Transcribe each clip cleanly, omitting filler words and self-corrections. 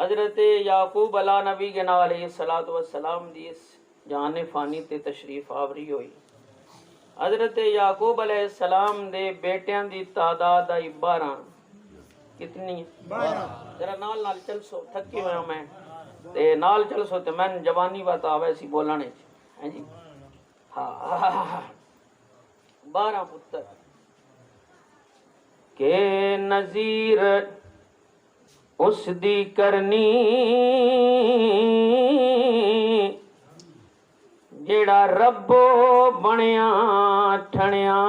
حضرت یعقوب علیہ نبی کے نال علیہ الصلوۃ والسلام دی اس جان فانی تے تشریف آوری ہوئی۔ حضرت یعقوب علیہ السلام دے بیٹیاں دی تعداد آئی 12۔ کتنی؟ 12۔ ذرا نال نال چل سو، تھکی ہویا میں تے نال چل سو تے میں جوانی بات آوے سی بولنے ہیں جی۔ ہاں 12 پتر کہ نظیر اس دی کرنی جیڑا ربو بنیا ٹھنیا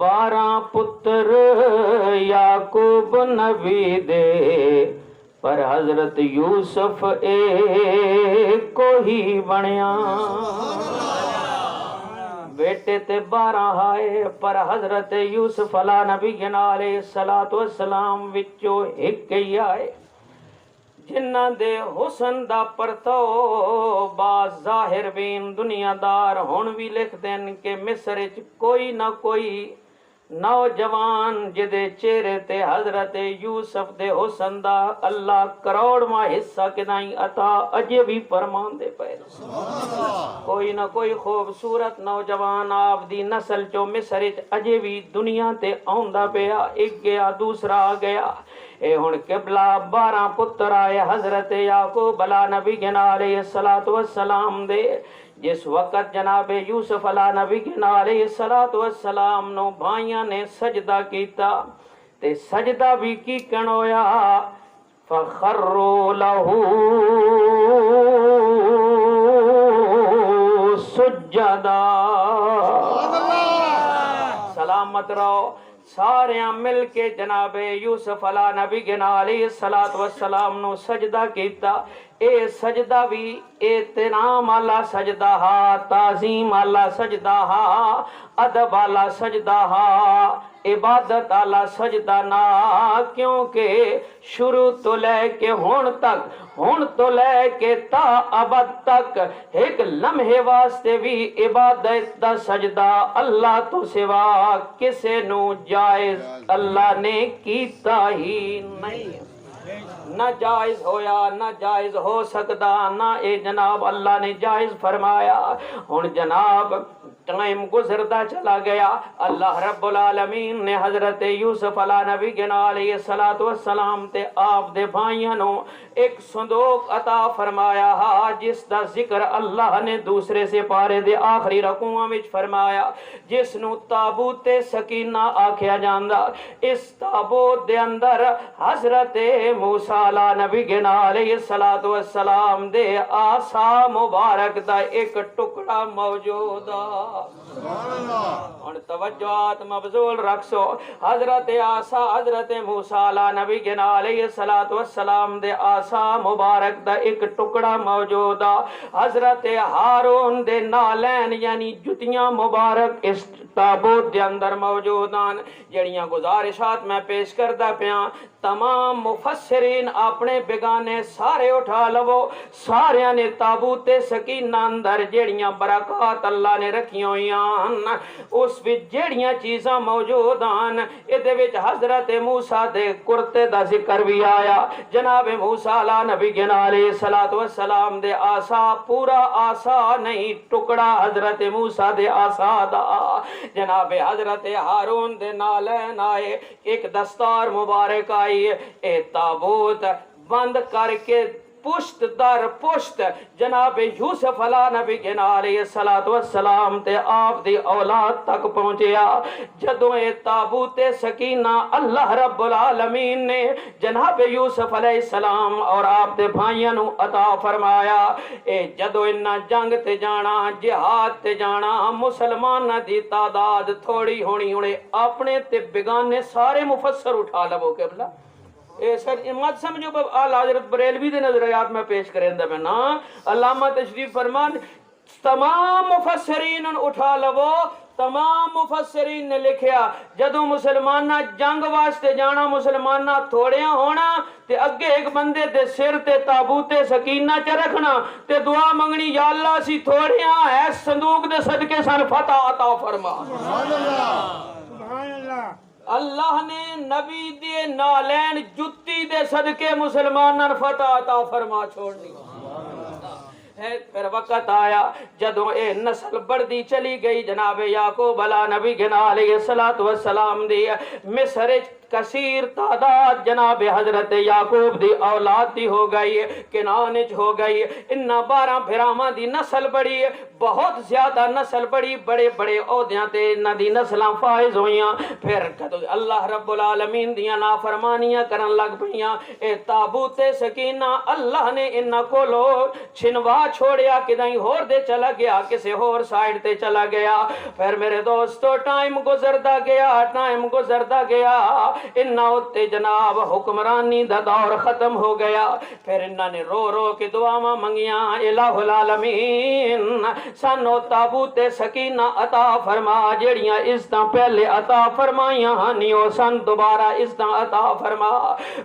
12 پتر یعقوب نبی دے پر حضرت یوسف ایک کو ہی بنیا۔ بیٹے تے 12 آئے پر حضرت یوسف علیہ نبی علیہ الصلوۃ والسلام وچوں ایک ہی آئے جنہ دے حسن دا پرتو باز ظاہر بین دنیا دار ہن بھی لکھ دین کہ مصر وچ کوئی نہ کوئی نوجوان جدے چہرے تے حضرت یوسف دے حسن دا اللہ کروڑواں حصہ کدائیں عطا اجے بھی فرمان دے پئے۔ کوئی نہ کوئی خوبصورت نوجوان آپ دی نسل چو مصر وچ اجے بھی دنیا تے آوندا پیا، ایک گیا دوسرا آ گیا۔ اے ہن قبلہ 12 پتر آئے حضرت یعقوب علیہ نبی علیہ الصلوۃ والسلام دے۔ جس وقت جناب یوسف علیہ نبی علیہ الصلوۃ والسلام نو بھائیاں نے سجدہ کیتا تے سجدہ بھی کی کنویا فخروا لہو سجدا۔ سلامت رہو سارے مل کے جناب یوسف علیہ نبی علیہ الصلوۃ والسلام نو سجدہ کیتا۔ اے سجدہ بھی احترام والا سجدہ ہا، تعظیم والا سجدہ ہا، ادب والا سجدہ ہا، عبادت والا سجدہ نہ، کیونکہ شروع تو لے کے ہن تو لے کے تا ابد تک ایک لمحے واسطے بھی عبادت دا سجدہ اللہ تو سوا کسے نو جائز اللہ نے کیتا ہی نہیں۔ نہ جائز ہویا نہ جائز ہو سکتا، نہ اے جناب اللہ نے جائز فرمایا۔ ہن جناب ٹائم گزرتا چلا گیا، اللہ رب العالمین نے حضرت یوسف علیہ نبی علیہ الصلوۃ والسلام تے آپ دے بھائیاں نو ایک صندوق عطا فرمایا ہا، جس دا ذکر اللہ نے دوسرے سپارے دے آخری رکوعاں وچ فرمایا، جس نو تابوت سکینہ آکھیا جاندا۔ اس تابوت دے اندر حضرت موسیٰ علیہ نبی علیہ الصلوۃ والسلام دے عصا مبارک دا ایک ٹکڑا موجود ہے۔ اور توجہات مبذول رکھو، حضرت عصا حضرت موسیٰ علیہ نبی علیہ الصلوۃ والسلام دے عصا مبارک دا ایک ٹکڑا موجود ہے۔ حضرت ہارون دے نالین یعنی جتیاں مبارک اس تابوت دے اندر موجود ہیں۔ جڑیاں گزارشات میں پیش کردہ پیاں، تمام مفسرین اپنے بیگانے سارے اٹھا لو، سارے نے تابوت سکینہ اندر جڑیاں برکات اللہ نے رکھی ہوئی ہیں، اس وچ جڑیاں چیزاں موجود ہیں، ادھے وچ حضرت موسیٰ دے کرتے دا ذکر بھی آیا۔ جناب موسیٰ علیہ نبی علیہ الصلوۃ والسلام دے عصا پورا عصا نہیں، ٹکڑا حضرت موسیٰ دے عصا دا۔ جناب حضرت ہارون دے نالین آئے، ایک دستار مبارک آئی، اے تابوت بند کر کے پشت در پشت جناب یوسف علیہ نبی علیہ الصلوۃ والسلام تے آپ دی اولاد تک پہنچیا۔ جدوں اے تابوت سکینہ اللہ رب العالمین نے جناب یوسف علیہ السلام اور آپ دے بھائیاں نو عطا فرمایا، اے جدوں انہاں جنگ تے جانا، جہاد تے جانا، مسلماناں دی تعداد تھوڑی ہونی، انہیں اپنے تے بیگانے سارے مفسر اٹھا لو قبلہ۔ اے سر مت سمجھو اعلیٰ حضرت بریلوی دے نظریات میں پیش کریں دا میں نا، علامہ تشریف فرمان تمام مفسرین اٹھا لو، تمام مفسرین نے لکھیا جدوں مسلمانہ جنگ واسطے جانا، مسلمانہ تھوڑیاں ہونا تے اگے ایک بندے دے سر تے تابوت سکینہ چ رکھنا تے دعا منگنی، یا اللہ سی تھوڑیاں ایس صندوق دے صدقے سن فتح عطا فرما۔ سبحان اللہ سبحان اللہ۔ اللہ نے نبی دے نالین جتی دے صدقے مسلماناں فتح عطا فرما چھوڑنی پھر وقت آیا جدوں اے نسل بڑھدی چلی گئی جناب یعقوب علیہ نبی گنا علیہ السلام دی مصر کثیر تعداد جناب حضرت یعقوب دی اولاد دی ہو گئی کنانج ہو گئی ان 12 بھراواں دی نسل بڑی بہت زیادہ نسل بڑی بڑے بڑے عہدیاں تے انہاں دی نسلاں فائز ہوئیاں پھر کدو اللہ رب العالمین دیاں نافرمانیاں کرن لگ پئیاں اے تابوت سکینہ اللہ نے انہاں کولو چھنوا چھوڑیا کدیں ہور دے چلا گیا کسی ہور سائیڈ تے چلا گیا پھر میرے دوستو ٹائم گزردا گیا انہاں اتے جناب حکمرانی دا دور ختم ہو گیا پھر انہاں نے رو رو کے دعاواں منگیاں الہ العالمین سانو تابوت سکینہ عطا فرما جڑیاں عزتاں پہلے عطا فرمائیاں ہنیو سن دوبارہ عزتاں عطا فرما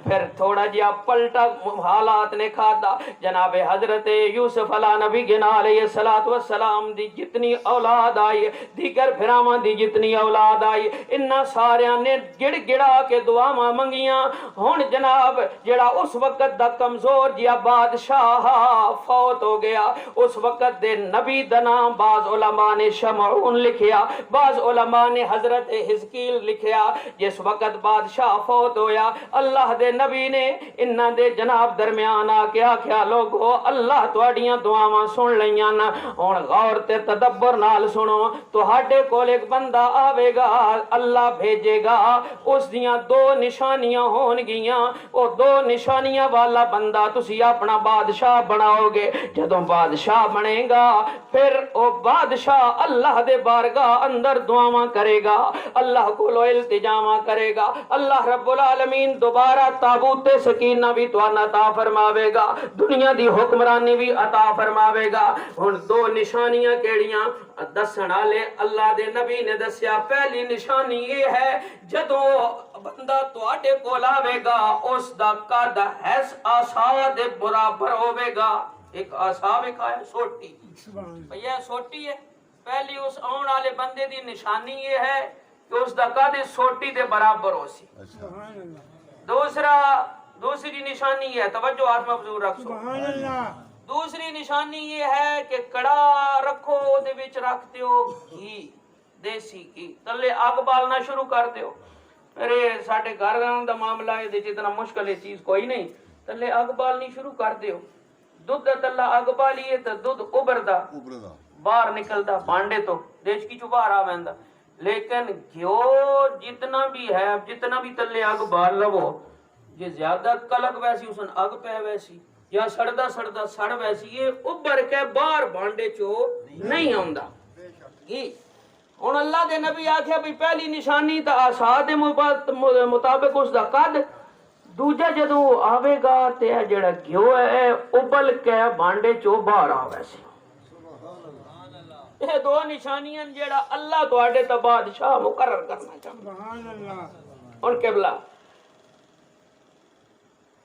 پھر تھوڑا جیا پلٹا حالات نے کھادا جناب حضرت یوسف علیہ نبی گنا علیہ السلام دی جتنی اولاد آئی دیگر بھراواں دی جتنی اولاد آئی انہاں ساریاں نے گڑ گڑا کے دعاواں منگیاں ہن جناب جڑا اس وقت دا کمزور جیا بادشاہ فوت ہو گیا اس وقت دے نبی دا نام بعض علماء نے شمعون لکھیا بعض علماء نے حضرت حزقیل لکھیا جس وقت بادشاہ فوت ہویا اللہ دے نبی نے انہاں دے جناب درمیان آ کے آکھیا لوگو اللہ تواڈیاں دعاواں سن لیاں نا ہن غور تے تدبر نال سنو تہاڈے کول ایک بندہ آوے گا اللہ بھیجے گا اس دیاں 2 نشانیاں ہون گیاں او 2 نشانیاں والا بندہ تسی اپنا بادشاہ بناؤ گے جدوں بادشاہ بنے گا پھر او بادشاہ اللہ دے بارگاہ اندر دعاواں کرے گا اللہ کو التجاواں کرے گا اللہ رب العالمین دوبارہ تابوت سکینہ بھی توانا عطا فرماوے گا دنیا دی حکمرانی بھی عطا فرماوے گا ہن 2 نشانیاں کیڑیاں دسن والے اللہ دے نبی نے دسیا پہلی نشانی یہ ہے جدوں بندہ تواڈے کول آوے گا اس دا قد حس عصا دے برابر ہوے گا ایک عصا وکھایا سوٹی بھیا سوٹی ہے پہلی اس آن والے بندے دی نشانی یہ ہے کہ اس دا قد سوٹی دے برابر ہو سی دوسری نشانی ہے توجہ ہاتھ میں حضور رکھ سبحان اللہ دوسری نشانی یہ ہے کہ کڑا رکھو دے وچ رکھ دیو گھی دیسی گھی تلے آگ بالنا شروع کر دیو میرے ساڈے گھر دا معاملہ ہے دے اتنا مشکل ہے چیز کوئی نہیں تلے آگ بالنی شروع کر دیو دودھ تلا آگ بالیے تو دودھ ابردا باہر نکلدا بانڈے تو دیش کی چو باہر آ ویندا لیکن گھیو جتنا بھی ہے جتنا بھی تلے آگ بال لو یہ زیادہ کلک ویسی اسن آگ پہ ویسی یا سڑدا سڑ ویسی یہ ابر کے باہر بانڈے چو نہیں آندا ہن اللہ دے نبی آکھیا بھی پہلی نشانی تا عصا دے مطابق اس دا قد دوجا جدوں آوے گا تے جڑا گھیو ہے ابل کے بانڈے چو باہر آوے سی یہ 2 نشانیاں جڑا اللہ تواڈے تے بادشاہ مقرر کرنا چاہندا سبحان اللہ ہن قبلہ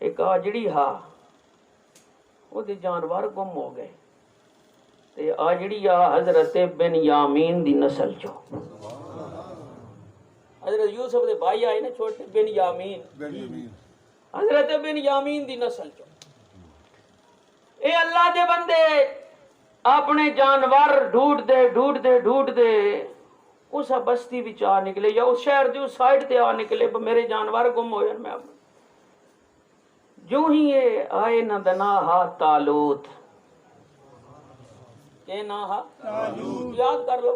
ایک آجڑی ہا وہ دے جانور گم ہو گئے تے آجڑی آ حضرت بنیامین دی نسل چو حضرت یوسف دے بھائی آئے نا چھوٹے بنیامین حضرت بنیامین دی نسل چو اے اللہ دے بندے اپنے جانور ڈھونڈ دے اس بستی وچ آ نکلے یا اس شہر دی اس سائیڈ تے آ نکلے میرے جانور گم ہوئے میں جو ہی یہ آئے نہ دنا ہا تالوت کہ نہ ہا تالوت یاد کر لو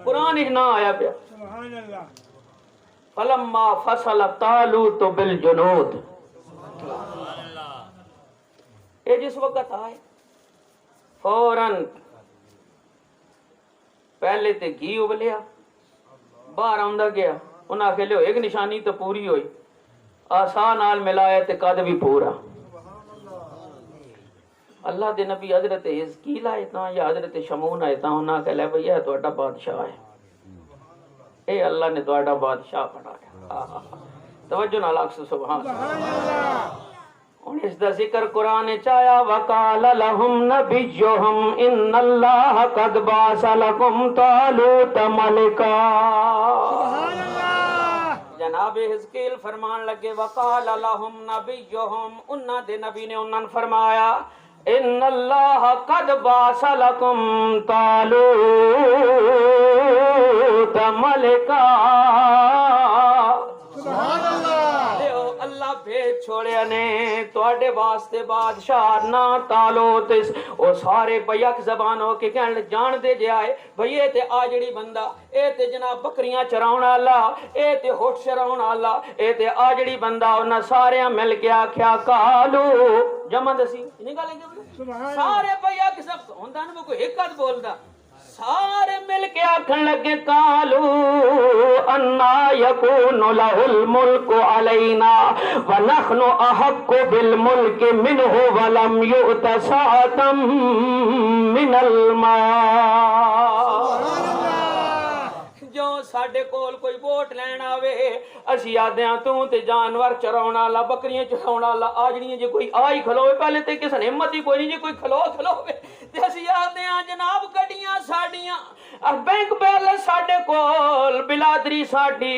قرآن ہی نہ آیا پیا سبحان اللہ فلما فصل طالوت بالجنود یہ جس وقت آئے فوراً پہلے تے گھی ابلیا باہر آندا گیا انہاں آکھے لو ایک نشانی تو پوری ہوئی آسان نال ملایا تے قد بھی پورا اللہ دے نبی حضرت حزقیل آئے تاں یا حضرت شمعون آئے تاں انہاں کہہ لے بھئی یہ تہاڈا بادشاہ ہے اے اللہ نے تہاڈا بادشاہ بنایا توجہ نال آکھ سبحان اللہ اور اس دا ذکر قرآن چایا وقال لهم نبیهم ان اللہ قد بعث لكم طالوت ملکا سبحان اللہ جناب حزقیل فرمان لگے وقال لهم نبیہم انہاں دے نبی نے انہاں فرمایا ان اللہ قد باس لکم طالوت ملکا اللہ بھیج چھوڑے نے تواڈے واسطے بادشاہ نہ طالوت او سارے بیک زبان ہو کے کہن جان دے جے آئے بھئی اے تے آجڑی بندہ اے تے جناب بکریاں چراؤن والا اے تے ہوٹ چراؤن والا اے تے آجڑی بندہ انہاں سارے مل کے آکھیا کالو جمع دسی نہیں گالیں گے سارے بیک سب ہوندا نہ کوئی ایک آدھ بولدا سارے مل کے آکھن لگے کالو انا یکون لہ الملک علینا ونحن احق بالملک منہ ولم یؤت سعۃ من المال جو ساڈے کول کوئی ووٹ لین آوے اسی آدھیاں تو تے جانور چراؤن والا بکریاں چراؤن والا آجڑیاں جے کوئی آئی کھلوے پہلے تے کسے نے ہمت ہی کوئی نہیں جے کوئی کھلوے تے اسی آدھیاں جناب گڈیاں ساڈیاں بینک بیلنس ساڈے کول بلادری ساڈی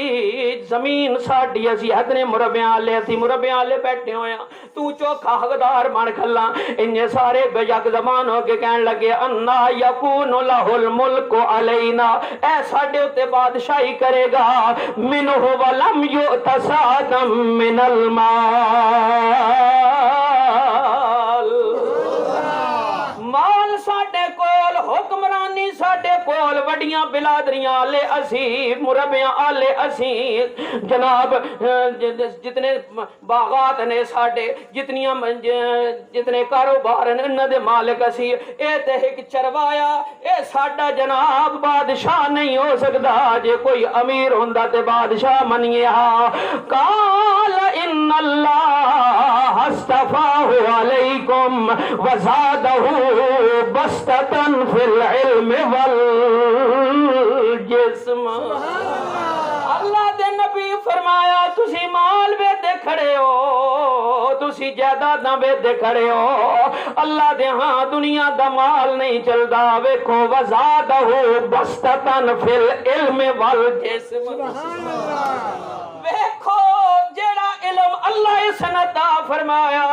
زمین ساڈی اسی ادنے مربیاں والے اسی مربیاں والے بیٹھے ہوئے ہاں تو چوکھا حقدار بن کھلا انہیں سارے بے یک زبان ہو کے کہن لگے انا یکون لہ الملک علینا اے ساڈے تے بادشاہی کرے گا منہ ولم یؤت سعۃ من المال مال ساڈے کول حکمرانی ساڈے کول وڈیاں بلادریاں آلے اسی مربیاں آلے اسی جناب جتنے باغات نے ساڈے جتنے کاروبار نے انہاں دے مالک اسی اے تے ایک چروایا اے ساڈا جناب بادشاہ نہیں ہو سکدا جے کوئی امیر ہوندا تے بادشاہ منیا قال ان اللہ اصطفاہ علیکم وزادہ بسطۃ فی العلم والجسم اللہ دے نبی فرمایا تسی مال وے دے کھڑے ہو تسی جائیداداں وے دے کھڑے ہو اللہ دے ہاں دنیا دا مال نہیں چلدا ویکھو وزادہ بسطۃ فی العلم والجسم ویکھو جیڑا علم اللہ اس نے عطا فرمایا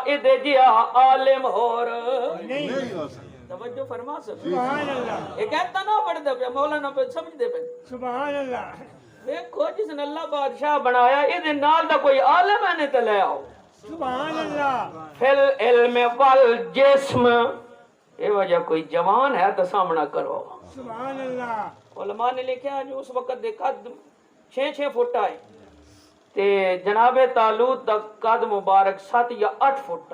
ادے جیا عالم ہور نہیں ہو سکتا توجہ فرما سبحان اللہ یہ کہتا نہ پڑھدا پیا مولانا پہ سمجھ دے پہ سبحان اللہ دیکھو جس نے اللہ بادشاہ بنایا ادے نال دا کوئی عالم ہے نہیں تے لے آؤ سبحان اللہ فل علم والجسم یہ وجہ کوئی جوان ہے تو سامنا کرو سبحان اللہ علماء نے لکھا جو اس وقت دے قد 6 فٹ آئے تے جناب طالوت دا قد مبارک 7 یا 8 فٹ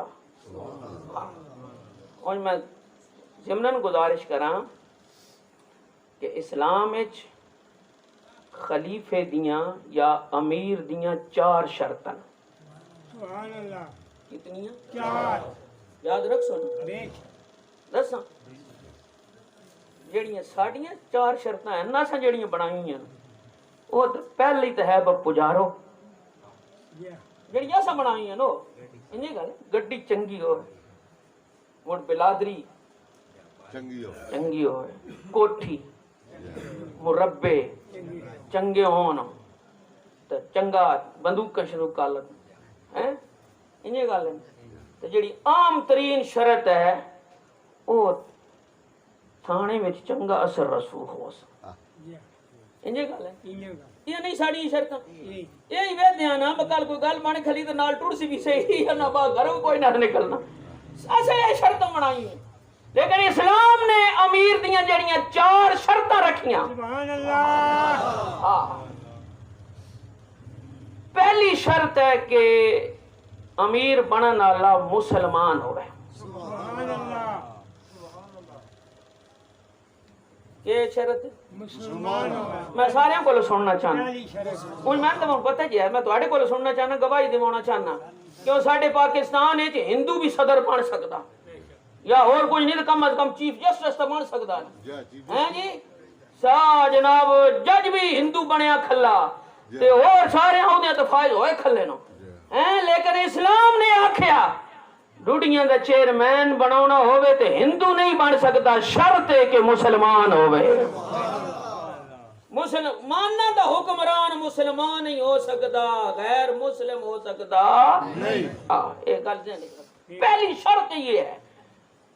اور میں ضمناً گزارش کراں کہ اسلام وچ خلیفے دیاں یا امیر دیاں 4 شرطاں سبحان اللہ کتنی 4 یاد رکھ سن دساں جڑیاں ساڈیاں 4 شرطاں ہیں نہ سا جڑیاں بنائی ہیں وہ پہلی تو ہے پجارو جڑیاں سا بنائی ہیں نو انہیں گل گڈی چنگی ہو مڑ بلادری چنگی ہو کوٹھی مربے چنگے ہون تو چنگا بندوق شروع لگ ہیں انہیں گل تو جڑی عام ترین شرط ہے وہ تھانے میں چنگا اثر رسوخ ہو سکتا انہیں گل ہے یہ نہیں ساڑی شرطاں یہی ویدیاں نا بکال کوئی گل مانے کھلی تو نال ٹوڑ سی بھی صحیح ہے نا با گھروں کوئی نہ نکلنا ایسے یہ شرطاں بنائی ہیں لیکن اسلام نے امیر دیاں جڑیاں 4 شرطاں رکھیاں سبحان اللہ پہلی شرط ہے کہ امیر بنن والا مسلمان ہوئے سبحان اللہ یہ شرط مسلمان ہوئے میں سارے کو سننا چاہنا ان میں تو پتہ جی ہے میں تواڈے کو سننا چاہنا گواہی دیوانا چاہنا کہ ساڈے پاکستان وچ ہندو بھی صدر بن سکدا یا اور کچھ نہیں تو کم از کم چیف جسٹس تو بن سکدا ہے جی سا جناب جج بھی ہندو بنیا کھلا تے اور سارے عہدے تو فائز ہوئے کھلے نو ہیں لیکن اسلام نے آکھیا ڈوڈیاں دا چیئرمین بناونا ہوئے تے ہندو نہیں بن سکتا شرط ہے کہ مسلمان ہوئے مسلمانوں دا حکمران مسلمان نہیں ہو سکتا، غیر مسلم ہو سکتا نہیں۔ ایک گل نہیں، پہلی شرط یہ ہے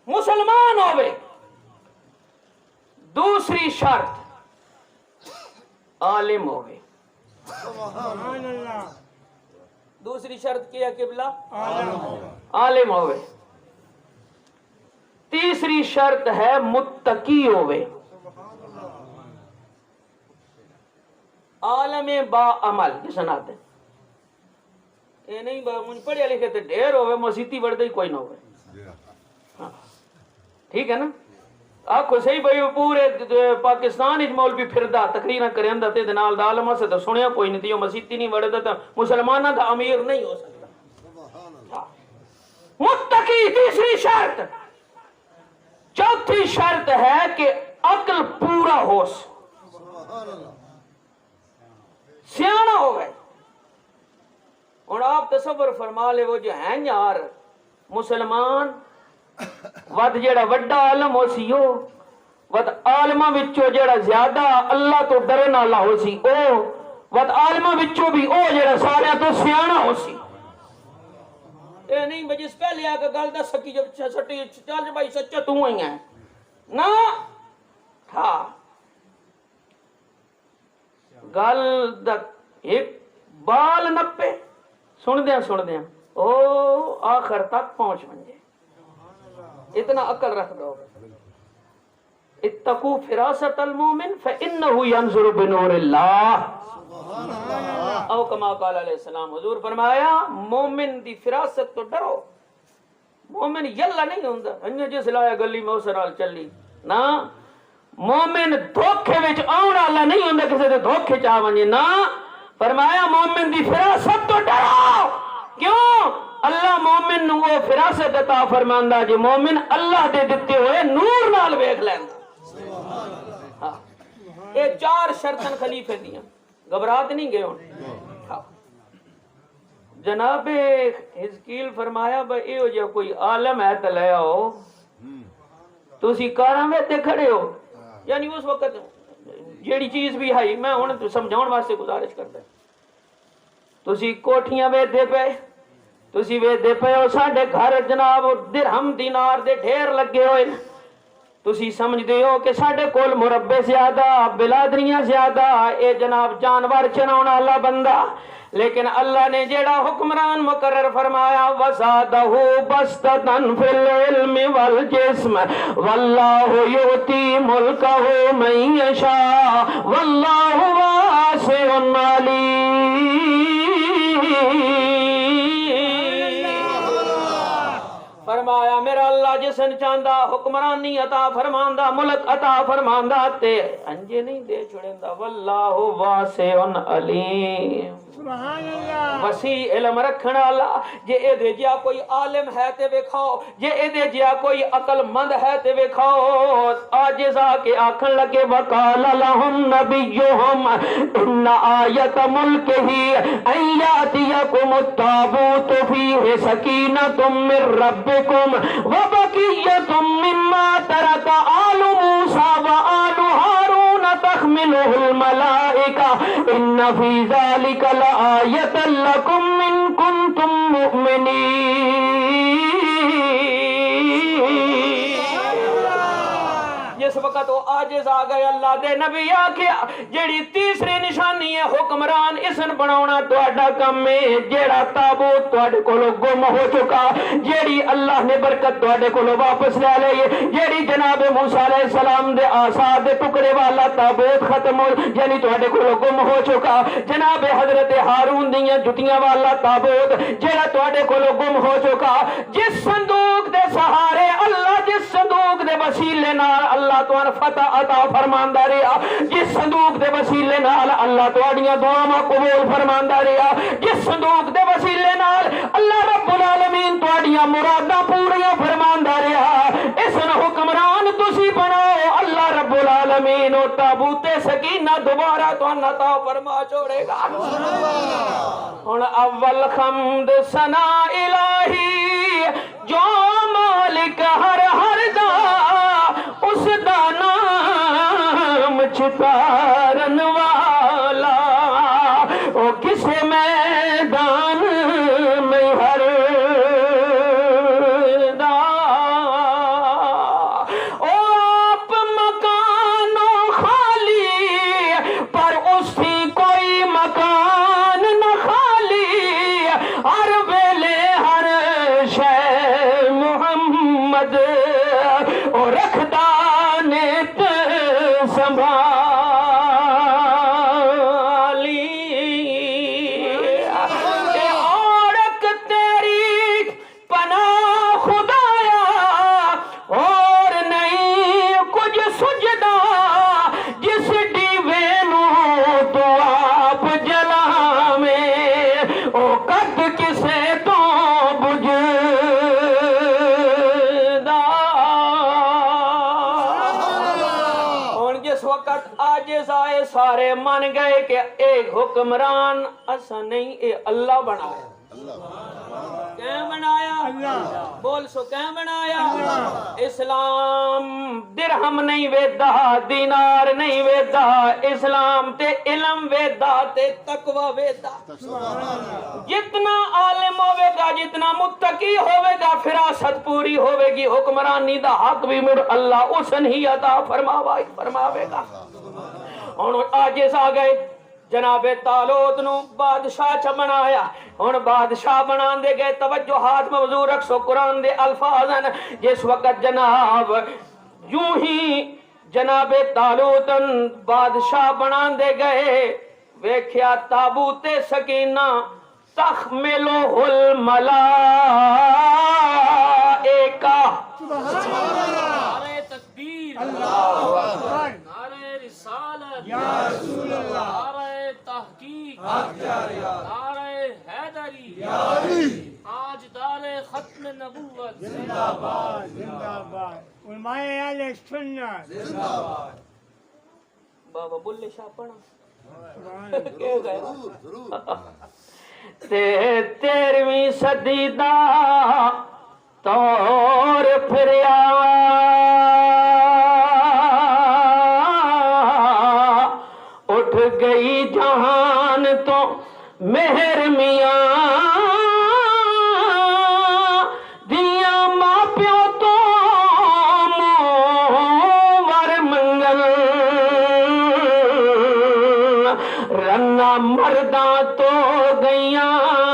مسلمان ہوئے، دوسری شرط عالم ہوئے۔ دوسری شرط کیا قبلہ؟ عالم ہوئے۔ تیسری شرط ہے متقی ہوئے، عالم با عمل جسے آتے یہ نہیں مجھ پڑھے لکھے تو ڈھیر ہوئے، مسیحی بڑھتے ہی کوئی نہ ہوئے۔ ٹھیک ہے نا؟ آپ کو صحیح بھائی پورے پاکستان اچ مولوی پھردا تقریرا کریندا تے نال دا عالماں سے تو سنیا کوئی نہیں، تے مسیحی نہیں بڑھدا تے مسلماناں دا امیر نہیں ہو سکتا۔ متقی تیسری شرط۔ چوتھی شرط ہے کہ عقل پورا ہو، سیانا ہو گئے۔ اور آپ تصور فرما لے وہ جو ہیں یار مسلمان ود جیڑا وڈا عالم ہو سی او ود عالماں وچوں جیڑا زیادہ اللہ تو ڈرن والا ہو سی او ود عالماں وچوں بھی او جیڑا سارے تو سیانا ہو سی۔ اے نہیں بجس پہلے آ کے گل دس سکی جب سٹی چل بھائی سچا تو ہی ہے نا۔ ہاں گل ایک بال نپے سن دیاں او آخر تک پہنچ منجے۔ اتنا عقل رکھ دو۔ اتقوا فراست المومن فإنه ينظر بنور اللہ او کما قال علیہ السلام۔ حضور فرمایا مومن دی فراست تو ڈرو۔ مومن یلا نہیں ہوندا انج جس لایا گلی میں اس نال چلی نا۔ مومن دھوکے وچ آون والا نہیں ہوندا کسے دے دھوکے چ آ ونجے نا۔ فرمایا مومن دی فراست تو ڈرو۔ کیوں؟ اللہ مومن نو وہ فراست عطا فرماندا جے مومن اللہ دے دتے ہوئے نور نال ویکھ لیندا۔ یہ چار شرطن خلیفے دیاں گھبرات نہیں گئے ہوں۔ جناب حزقیل فرمایا بھائی اے جو کوئی عالم ہے تے لے آؤ، تسی کاراں وچ کھڑے ہو، یعنی اس وقت جیڑی چیز بھی ہے میں ہن سمجھاؤن واسطے گزارش کردا تسی کوٹھیاں ویندے پے، تسی ویندے پے ہو ساڈے گھر جناب درہم دینار دے ڈھیر لگے ہوئے، تسی سمجھدے ہو کہ ساڈے کول مربے زیادہ بلادریاں زیادہ اے جناب جانور چراؤن والا بندہ، لیکن اللہ نے جیڑا حکمران مقرر فرمایا وَزَادَهُ بَسْطَةً فِي الْعِلْمِ وَالْجِسْمِ وَاللَّهُ يُؤْتِي مُلْكَهُ مَن يَشَاءُ وَاللَّهُ وَاسِعٌ عَلِيمٌ۔ فرمایا میرا اللہ جسن چاندہ حکمرانی عطا فرماندہ ملک عطا فرماندہ تے انجے نہیں دے چھڑندہ واللہ واسع علیم۔ وسیع علم رکھنا اللہ جے اے دے جیا کوئی عالم ہے تے ویکھاؤ، جے اے دے جیا کوئی عقل مند ہے تے ویکھاؤ۔ آجزا کے آکھن لگے وقال لهم نبیہم ان آیت ملکہی ان یاتیکم التابوت فیہ سکینۃ من ربکم وبقیۃ مما ترک آل موسیٰ وآل ہارون تحملہ الملائکہ ان فی ذلک لآیۃ لکم ان کنتم مؤمنین۔ جس وقت وہ عاجز آ گئے اللہ دے نبی آکھیا جیڑی تیسری نشانی ہے حکمران اسن بناونا تواڈا کم ہے، جیڑا تابوت تواڈے کولوں گم ہو چکا، جیڑی اللہ نے برکت تواڈے کولوں واپس لے لئی، جیڑی جناب موسیٰ علیہ السلام دے آسا دے ٹکڑے والا تابوت ختم ہو یعنی تواڈے کولوں گم ہو چکا، جناب حضرت ہارون دیاں جتیاں والا تابوت جیڑا تواڈے کولوں گم ہو چکا، جس صندوق دے سہارے اللہ جس صندوق دے وسیلے نال اللہ تواں فتح عطا فرماندا رہیا، جس صندوق دے وسیلے نال اللہ تواڈیاں دعاواں قبول فرماندا رہیا، جس صندوق دے وسیلے نال اللہ رب العالمین تواڈیاں مراداں پوریاں فرماندا رہیا، اس حکمران تسی بناؤ اللہ رب العالمین او تابوت سکینہ دوبارہ تواں عطا فرما چھوڑے گا۔ ہن اول حمد ثنا الہی جو مالک ہر ہر دا اس دا نام چتارن اے عورت تیری پناہ خدایا اور نہیں کچھ سجدہ جس ڈیوے نو تو آپ جلا میں او قد کسے تو بجدا ہن جس وقت عاجز آئے سارے من گئے کہ ایک حکمران ایسا نہیں اے اللہ بنایا کہیں بنایا اللہ بول سو کہیں بنایا اسلام درہم نہیں ویدا دینار نہیں ویدا اسلام تے علم ویدا تے تقوی ویدا جتنا عالم ہوئے گا جتنا متقی ہوئے گا فراست پوری ہوئے گی حکمرانی دا حق بھی مر اللہ اس نہیں عطا فرماوے گا اور عاجز آ گئے جناب طالوت نو بادشاہ چ بنایا ہن بادشاہ بنا دے گئے توجہ ہاتھ موضوع رکھ سو قرآن دے الفاظ ہیں جس وقت جناب یوں ہی جناب طالوت بادشاہ بنا دے گئے ویکھیا تابوت سکینہ تحملہ الملائکہ نعرہ تکبیر اللہ اکبر نعرہ رسالت یا رسول اللہ نعرہ تحقیق نعرہ حیدری آج دار ختم نبوت زندہ باد زندہ باد علماء اہل سنت زندہ باد بابا بلے شاہ پڑھا کہہ گئے تیرہویں صدی دا طور پھریا اٹھ گئی جہان تو مہر میاں دیا ماں پیو تو مور منگل رنا مرداں تو گئیاں